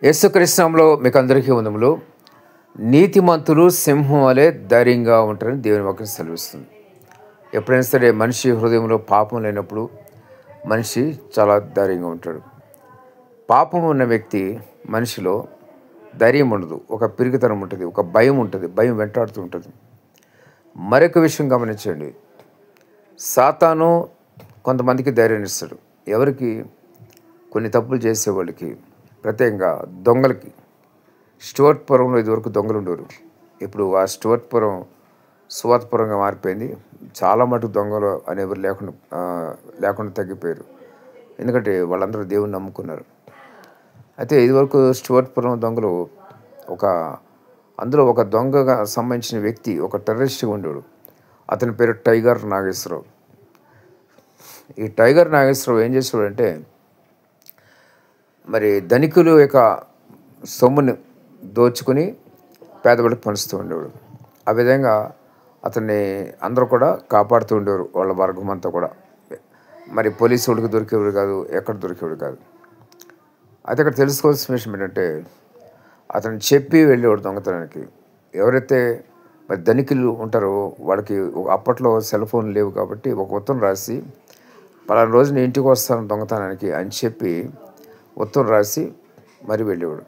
యేసుక్రీస్తు నామములో మీకు అందరికీ వందములు. నీతిమంతులు సింహం వలె ధైర్యంగా ఉంటారని దేవుని వాక్యం సెలవిస్తుంది. ఎప్పుడైనా సరే మనిషి హృదయంలో పాపం లేనప్పుడు మనిషి చాలా ధైర్యంగా ఉంటాడు. పాపం ఉన్న వ్యక్తి మనిషిలో ధైర్యం ఉండదు, ఒక పిరికితనం ఉంటుంది, ఒక భయం ఉంటుంది, భయం వెంటాడుతూ ఉంటుంది. మరొక విషయం గమనించండి, సాతాను కొంతమందికి ధైర్యాన్ని ఇస్తాడు. ఎవరికి? కొన్ని తప్పులు చేసేవాళ్ళకి, ప్రత్యేకంగా దొంగలకి. స్టువర్ట్పురంలో ఇదివరకు దొంగలు ఉండేవారు. ఇప్పుడు ఆ స్టువర్ట్పురం సువార్తపురంగా మారిపోయింది. చాలా మటుకు దొంగలు అనేవారు లేకుండా తగ్గిపోయారు. ఎందుకంటే వాళ్ళందరూ దేవుని నమ్ముకున్నారు. అయితే ఇదివరకు స్టువర్ట్పురం దొంగలు అందులో ఒక దొంగగా సంబంధించిన వ్యక్తి, ఒక టెర్రరిస్ట్గా ఉండేవాడు. అతని పేరు టైగర్ నాగేశ్వరరావు. ఈ టైగర్ నాగేశ్వరరావు ఏం చేసేవాడంటే, మరి ధనికులు యొక్క సొమ్ముని దోచుకుని పేదవాళ్ళకి పంచుతూ ఉండేవాడు. ఆ విధంగా అతన్ని అందరూ కూడా కాపాడుతూ ఉండేవారు, వాళ్ళ వర్గం అంతా కూడా. మరి పోలీసు వాళ్ళకి దొరికేవాడు కాదు, ఎక్కడ దొరికేవాడు కాదు. అయితే అక్కడ తెలుసుకోవాల్సిన విషయం ఏంటంటే, అతను చెప్పి వెళ్ళేవాడు దొంగతనానికి. ఎవరైతే మరి ధనికులు ఉంటారో వాళ్ళకి అప్పట్లో సెల్ ఫోన్ లేవు కాబట్టి ఒక ఉత్తరం రాసి, పలానా రోజు నేను ఇంటికి వస్తాను దొంగతనానికి అని చెప్పి ఉత్తరం రాసి మరి వెళ్ళేవాడు.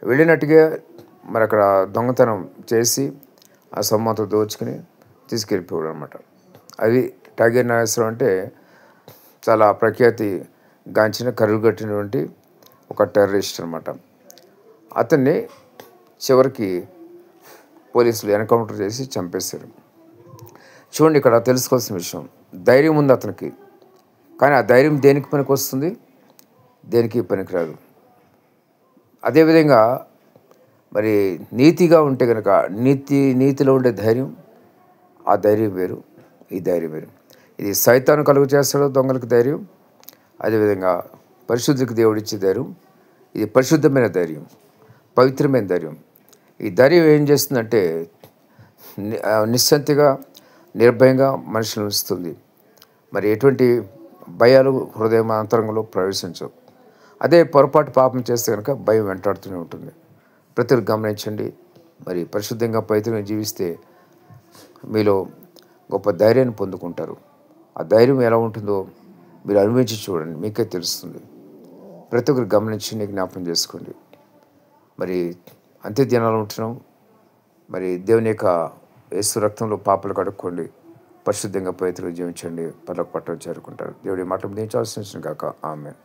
వెళ్ళినట్టుగా మరి అక్కడ దొంగతనం చేసి ఆ సొమ్మంతా దోచుకుని తీసుకెళ్ళిపోయాడు అనమాట. అది టైగర్ నాగేశ్వరరావు అంటే చాలా ప్రఖ్యాతి గాంచిన కరుగట్టినటువంటి ఒక టెర్రరిస్ట్ అనమాట. అతన్ని చివరికి పోలీసులు ఎన్కౌంటర్ చేసి చంపేశారు. చూడండి, ఇక్కడ తెలుసుకోవాల్సిన విషయం, ధైర్యం ఉంది అతనికి, కానీ ఆ ధైర్యం దేనికి పనికి వస్తుంది? దేనికి పనికిరాదు. అదేవిధంగా మరి నీతిగా ఉంటే కనుక నీతిలో ఉండే ధైర్యం, ఆ ధైర్యం వేరు, ఈ ధైర్యం వేరు. ఇది సైతాను కలుగు చేస్తాడు దొంగలకు ధైర్యం. అదేవిధంగా పరిశుద్ధికి దేవుడిచ్చే ధైర్యం, ఇది పరిశుద్ధమైన ధైర్యం, పవిత్రమైన ధైర్యం. ఈ ధైర్యం ఏం చేస్తుందంటే నిశ్చింతగా నిర్భయంగా మనుషులను ఉంచుతుంది. మరి ఎటువంటి భయాలు హృదయం అంతరంగంలో ప్రవేశించవు. అదే పొరపాటు పాపం చేస్తే కనుక భయం వెంటాడుతూనే ఉంటుంది. ప్రతి గమనించండి, మరి పరిశుద్ధంగా పవిత్రంగా జీవిస్తే మీలో గొప్ప ధైర్యాన్ని పొందుకుంటారు. ఆ ధైర్యం ఎలా ఉంటుందో మీరు అనుభవించి చూడండి, మీకే తెలుస్తుంది. ప్రతి ఒక్కరు గమనించి జ్ఞాపకం చేసుకోండి. మరి అంత్య దినాలు ఉంటున్నాం. మరి దేవుని యొక్క యేసు రక్తంలో పాపలు కడుక్కోండి, పరిశుద్ధంగా పవిత్రంగా జీవించండి, పరలోక పట్టణం చేరుకుంటారు. దేవుడి మాట దీవించాల్సిన గాక. ఆమేన్.